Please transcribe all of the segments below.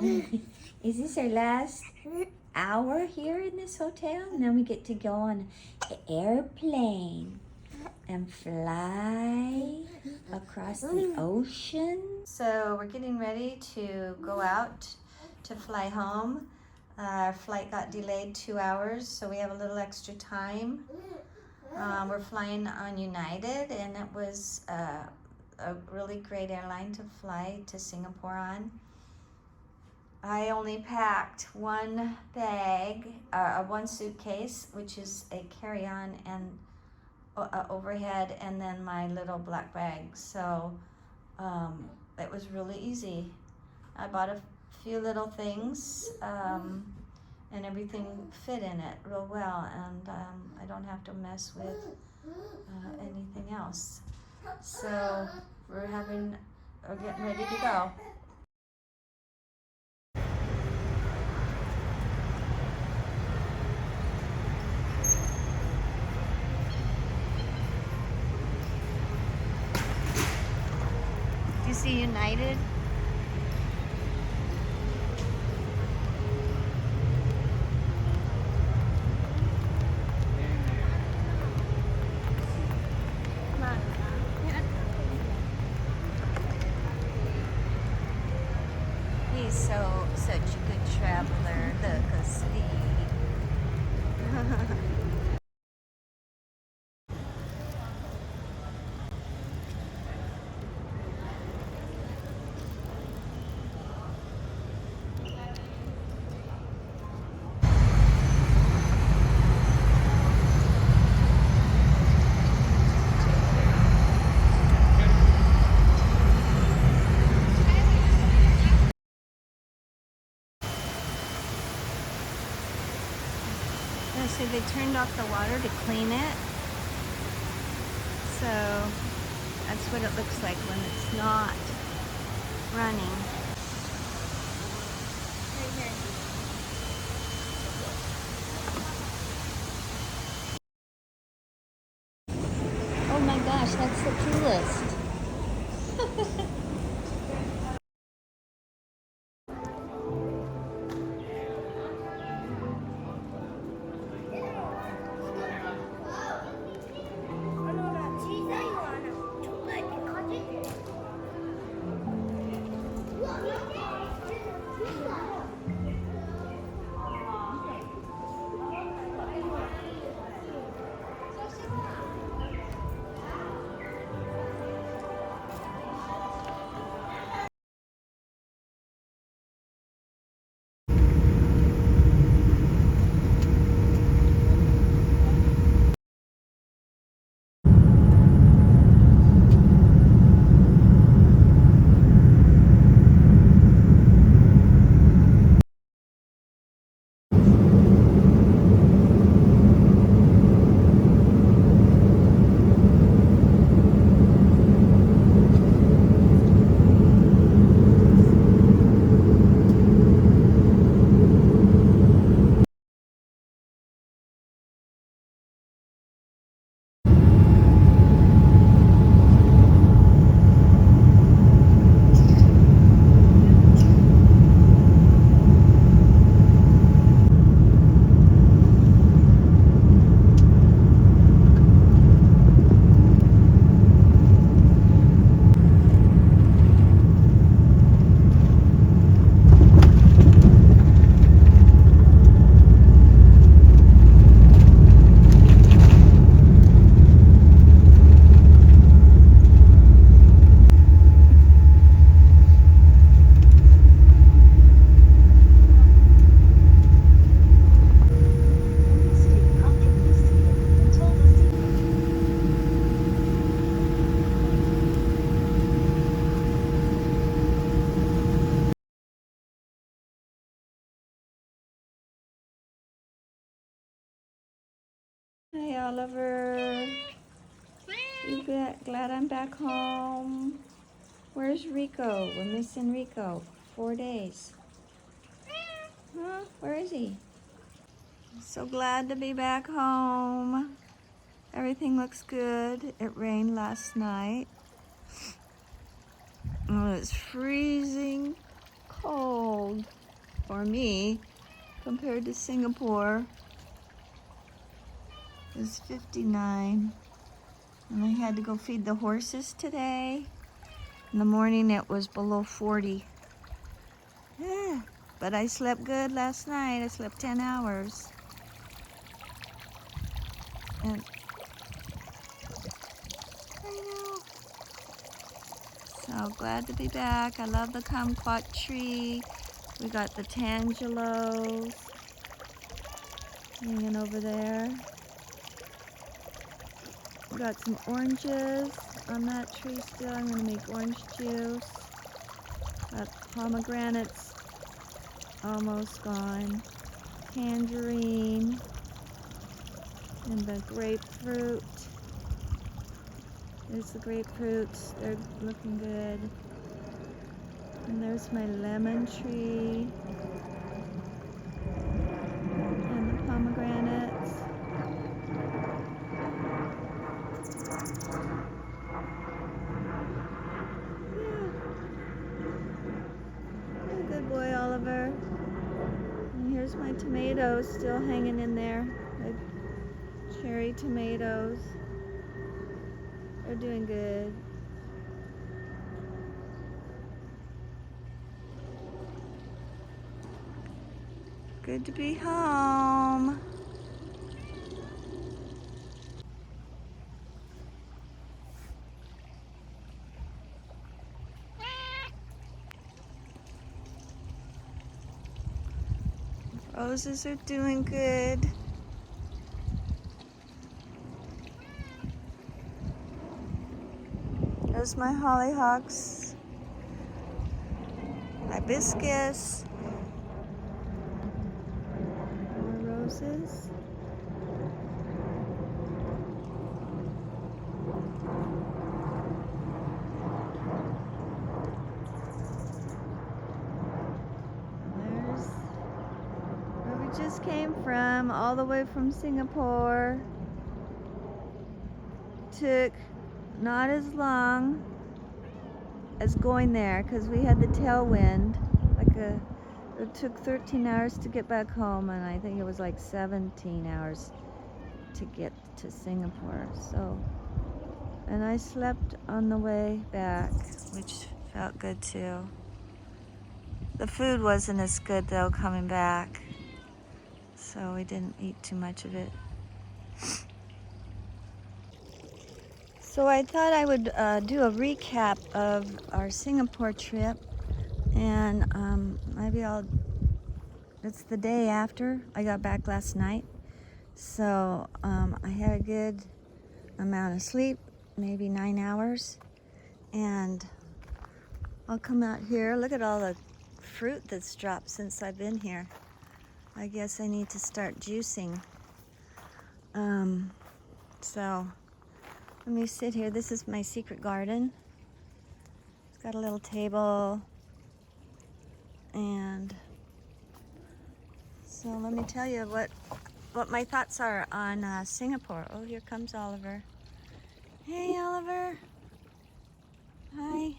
Is this our last hour here in this hotel? And then we get to go on an airplane and fly across the ocean. So we're getting ready to go out to fly home. Our flight got delayed 2 hours, so we have a little extra time. We're flying on United, and it was a really great airline to fly to Singapore on. I only packed one bag, one suitcase, which is a carry-on and overhead, and then my little black bag. So it was really easy. I bought a few little things, and everything fit in it real well, and I don't have to mess with anything else. So we're getting ready to go. Do you see United? He's such a good traveler. Look, asleep. So they turned off the water to clean it. So that's what it looks like when it's not running. Oh my gosh, that's the coolest. Hi, Oliver. Glad I'm back home. Where's Rico? We're missing Rico. 4 days. Huh? Where is he? So glad to be back home. Everything looks good. It rained last night. Oh, it's freezing cold for me compared to Singapore. It's 59. And I had to go feed the horses today. In the morning it was below 40. Yeah, but I slept good last night. I slept 10 hours. And I know. So glad to be back. I love the kumquat tree. We got the tangelos hanging over there. We got some oranges on that tree still. I'm gonna make orange juice. Got pomegranates almost gone. Tangerine and the grapefruit. There's the grapefruits. They're looking good. And there's my lemon tree. And the pomegranates. Yeah. Good boy, Oliver. And here's my tomatoes still hanging in there. The cherry tomatoes. They're doing good. Good to be home. Roses are doing good. There's my hollyhocks, hibiscus, more roses. There's where we just came from, all the way from Singapore. Took not as long as going there because we had the tailwind. It took 13 hours to get back home, and I think it was like 17 hours to get to Singapore. So, and I slept on the way back, which felt good too. The food wasn't as good though coming back, so we didn't eat too much of it. So I thought I would do a recap of our Singapore trip, and it's the day after I got back last night. So I had a good amount of sleep, maybe 9 hours, and I'll come out here. Look at all the fruit that's dropped since I've been here. I guess I need to start juicing. So let me sit here. This is my secret garden. It's got a little table, and so let me tell you what my thoughts are on Singapore. Oh, here comes Oliver. Hey, Oliver. Hi.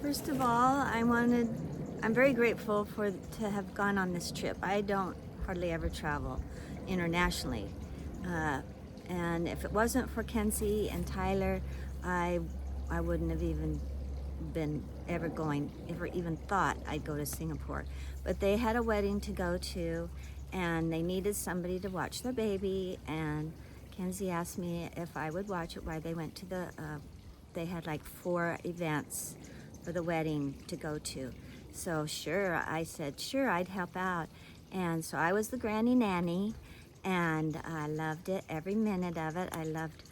First of all, I'm very grateful to have gone on this trip. I don't hardly ever travel internationally. And if it wasn't for Kenzie and Tyler, I wouldn't have even ever even thought I'd go to Singapore. But they had a wedding to go to, and they needed somebody to watch their baby, and Kenzie asked me if I would watch it while they went to they had like 4 events for the wedding to go to. So sure, I said, sure, I'd help out. And so I was the granny nanny, and I loved it, every minute of it. I loved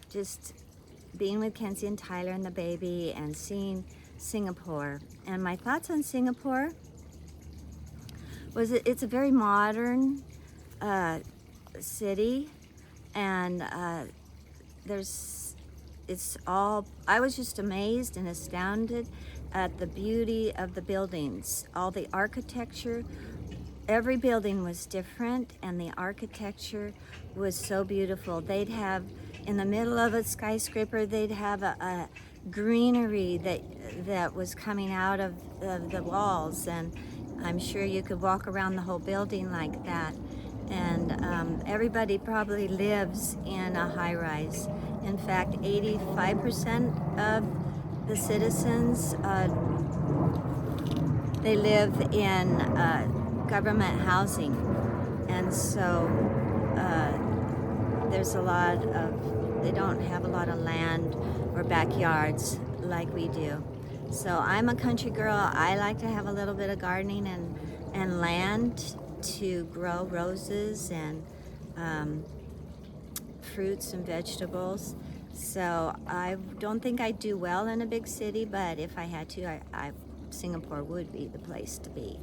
just being with Kenzie and Tyler and the baby and seeing Singapore. And my thoughts on Singapore was it's a very modern city, and I was just amazed and astounded at the beauty of the buildings, all the architecture. Every building was different, and the architecture was so beautiful. They'd have, in the middle of a skyscraper, they'd have a greenery that was coming out of the walls, and I'm sure you could walk around the whole building like that. And everybody probably lives in a high-rise. In fact, 85% of the citizens, they live in government housing, and so there's a lot of, they don't have a lot of land or backyards like we do. So I'm a country girl. I like to have a little bit of gardening and land to grow roses and fruits and vegetables. So I don't think I'd do well in a big city, but if I had to, Singapore would be the place to be.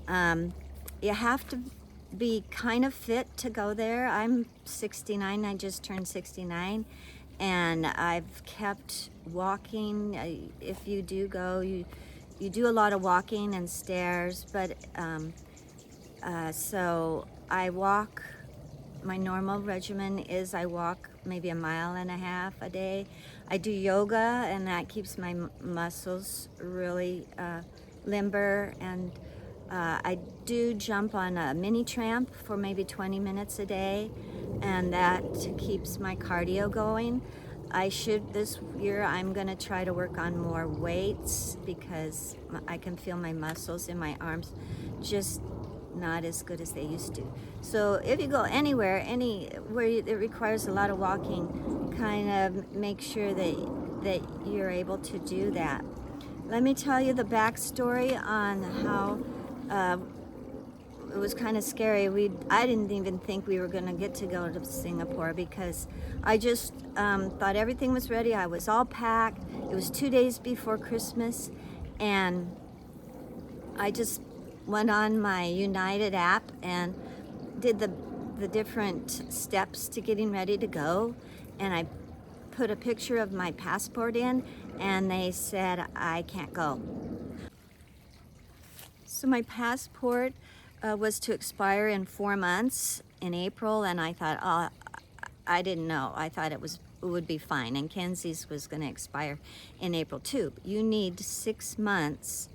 You have to be kind of fit to go there. I'm 69, I just turned 69, and I've kept walking. If you do go, you do a lot of walking and stairs, but so I walk. My normal regimen is I walk maybe 1.5 miles a day. I do yoga, and that keeps my muscles really limber, and I do jump on a mini tramp for maybe 20 minutes a day, and that keeps my cardio going. This year I'm gonna try to work on more weights because I can feel my muscles in my arms just not as good as they used to. So if you go anywhere it requires a lot of walking, kind of make sure that you're able to do that. Let me tell you the backstory on how it was kind of scary. I didn't even think we were going to get to go to Singapore because I just thought everything was ready. I was all packed. It was 2 days before Christmas, and I just went on my United app and did the different steps to getting ready to go, and I put a picture of my passport in, and they said I can't go. So my passport was to expire in 4 months in April, and I thought, oh, I didn't know. I thought it would be fine, and Kenzie's was going to expire in April too. You need 6 months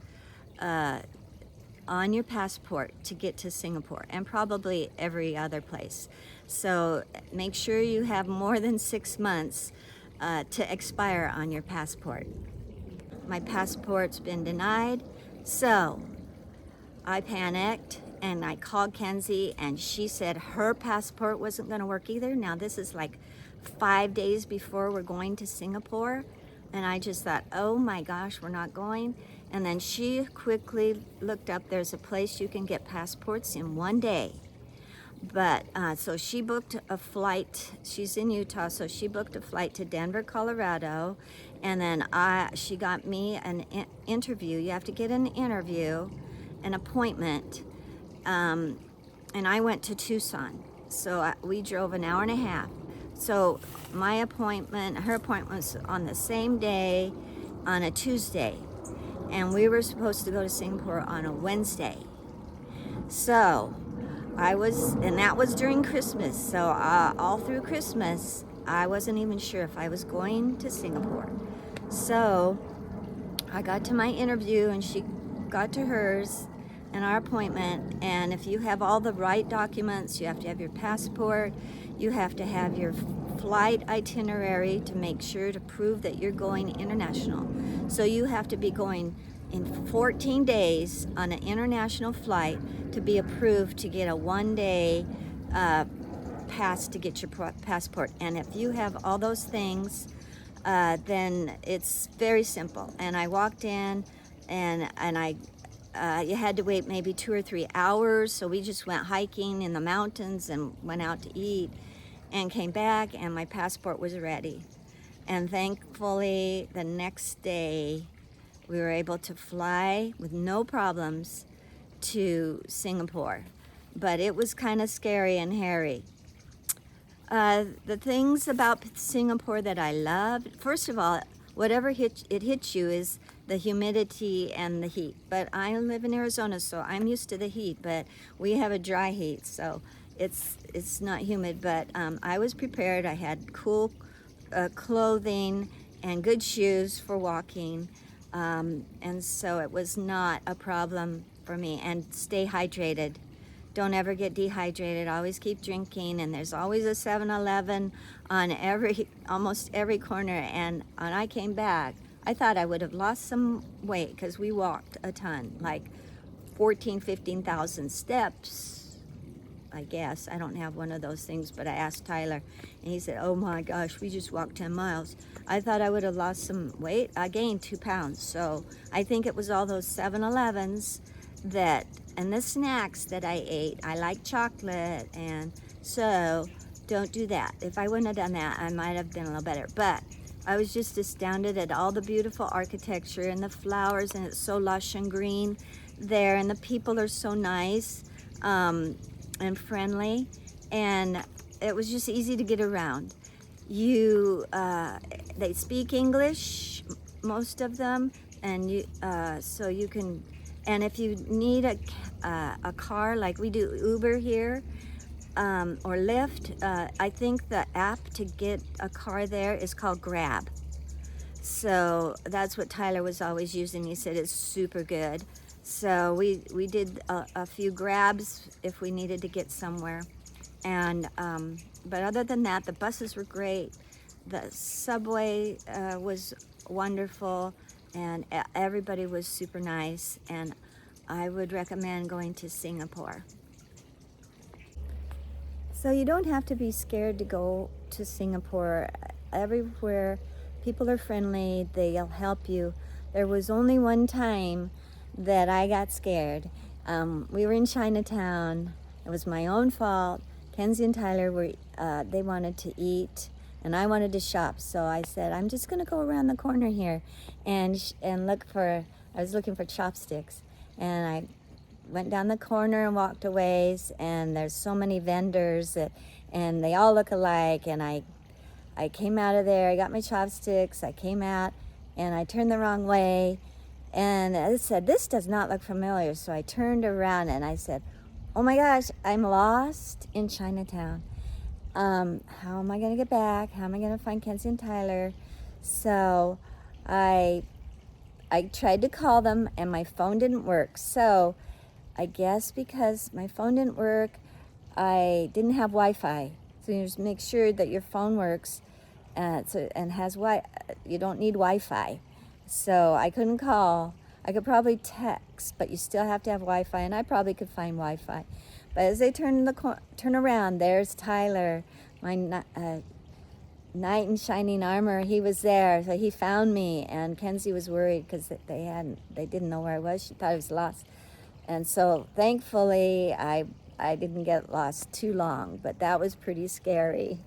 on your passport to get to Singapore, and probably every other place. So make sure you have more than 6 months to expire on your passport. My passport's been denied, so I panicked and I called Kenzie, and she said her passport wasn't going to work either. Now this is like 5 days before we're going to Singapore, and I just thought, oh my gosh, we're not going. And then she quickly looked up, there's a place you can get passports in 1 day. But so she booked a flight. She's in Utah, so she booked a flight to Denver, Colorado, and then she got me an interview. You have to get an interview, an appointment, and I went to Tucson. So we drove 1.5 hours. So her appointment was on the same day, on a Tuesday, and we were supposed to go to Singapore on a Wednesday. So and that was during Christmas. So all through Christmas, I wasn't even sure if I was going to Singapore. So I got to my interview, and she got to hers, and our appointment. And if you have all the right documents, you have to have your passport, you have to have your flight itinerary to make sure to prove that you're going international. So you have to be going in 14 days on an international flight to be approved to get a 1-day pass to get your passport. And if you have all those things, then it's very simple. And I walked in, and you had to wait maybe 2 or 3 hours, so we just went hiking in the mountains and went out to eat and came back, and my passport was ready. And thankfully, the next day, we were able to fly with no problems to Singapore. But it was kind of scary and hairy. The things about Singapore that I love, first of all, whatever hits you is the humidity and the heat. But I live in Arizona, so I'm used to the heat, but we have a dry heat, so it's not humid. But I was prepared. I had cool clothing, and good shoes for walking. And so it was not a problem for me. And stay hydrated. Don't ever get dehydrated. Always keep drinking. And there's always a 7-Eleven on almost every corner. And when I came back, I thought I would have lost some weight because we walked a ton, like 15,000 steps. I guess. I don't have one of those things, but I asked Tyler, and he said, oh my gosh, we just walked 10 miles. I thought I would have lost some weight. I gained 2 pounds. So I think it was all those 7-Elevens and the snacks that I ate. I like chocolate, and so don't do that. If I wouldn't have done that, I might have been a little better. But I was just astounded at all the beautiful architecture and the flowers, and it's so lush and green there, and the people are so nice. And friendly, and it was just easy to get around. They speak English, most of them, and so you can. And if you need a car, like we do Uber here, or Lyft, I think the app to get a car there is called Grab. So that's what Tyler was always using. He said it's super good. So we did a few grabs if we needed to get somewhere. And but other than that, the buses were great. The subway was wonderful, and everybody was super nice. And I would recommend going to Singapore. So you don't have to be scared to go to Singapore. Everywhere, people are friendly. They'll help you. There was only one time that I got scared. We were in Chinatown. It was my own fault. Kenzie and Tyler they wanted to eat, and I wanted to shop. So I said, I'm just gonna go around the corner here and I was looking for chopsticks. And I went down the corner and walked a ways, and there's so many vendors and they all look alike. And I came out of there, I got my chopsticks, I came out, and I turned the wrong way. And I said, this does not look familiar. So I turned around and I said, oh my gosh, I'm lost in Chinatown. How am I going to get back? How am I going to find Kenzie and Tyler? So I tried to call them, and my phone didn't work. So I guess because my phone didn't work, I didn't have Wi-Fi. So you just make sure that your phone works and has you don't need Wi-Fi. So I couldn't call. I could probably text, but you still have to have Wi-Fi, and I probably could find Wi-Fi. But as they turn around, there's Tyler, my knight in shining armor. He was there, so he found me, and Kenzie was worried because they didn't know where I was. She thought I was lost, and so thankfully I didn't get lost too long, but that was pretty scary.